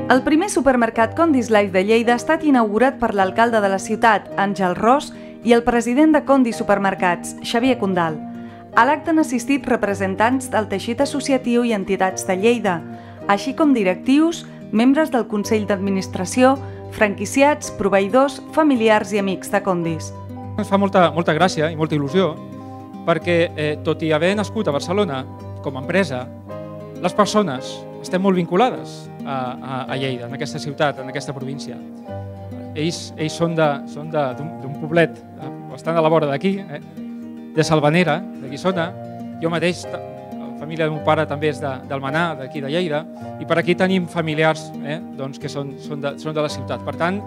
El primer supermercat Condis Life de Lleida ha estat inaugurat per l'alcalde de la ciutat, Àngel Ros, i el president de Condis Supermercats, Xavier Condal. A l'acte han assistit representants del teixit associatiu i entitats de Lleida, així com directius, membres del Consell d'Administració, franquiciats, proveïdors, familiars i amics de Condis. Ens fa molta gràcia i molta il·lusió perquè, tot i haver nascut a Barcelona com a empresa, les persones estem molt vinculades a Lleida, en aquesta ciutat, en aquesta província. Ells són d'un poblet bastant a la vora d'aquí, de Salvanera, de Guissona. Jo mateix, la família del meu pare també és d'Almenar, d'aquí de Lleida, i per aquí tenim familiars que són de la ciutat. Per tant,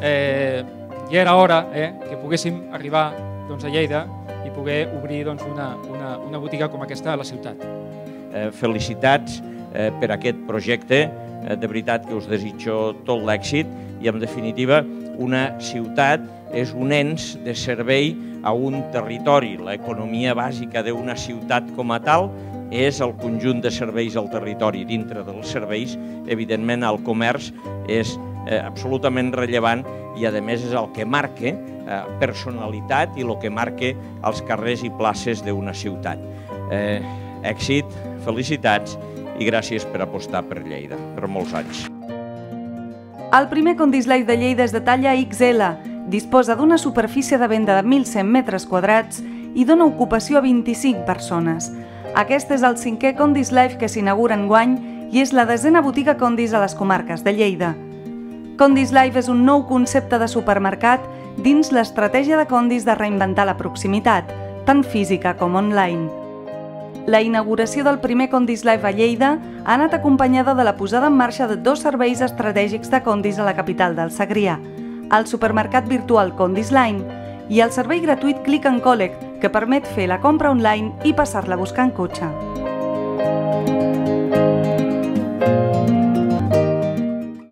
ja era hora que poguéssim arribar a Lleida i poder obrir una botiga com aquesta a la ciutat. Felicitats per aquest projecte, de veritat que us desitjo tot l'èxit i, en definitiva, una ciutat és un ens de servei a un territori. L'economia bàsica d'una ciutat com a tal és el conjunt de serveis al territori. Dintre dels serveis, evidentment, el comerç és absolutament rellevant i, a més, és el que marca personalitat i el que marca els carrers i places d'una ciutat. Èxit, felicitats i gràcies per apostar per Lleida, per molts anys. El primer Condis Life de Lleida és de talla XL, disposa d'una superfície de venda de 1.100 metres quadrats i dona ocupació a 25 persones. Aquest és el 5è Condis Life que s'inaugura enguany i és la 10a botiga Condis a les comarques de Lleida. Condis Life és un nou concepte de supermercat dins l'estratègia de Condis de reinventar la proximitat, tant física com online. La inauguració del primer Condis Life a Lleida ha anat acompanyada de la posada en marxa de 2 serveis estratègics de Condis a la capital del Segrià, el supermercat virtual Condis Line i el servei gratuït Click and Collect, que permet fer la compra online i passar-la a buscar en cotxe.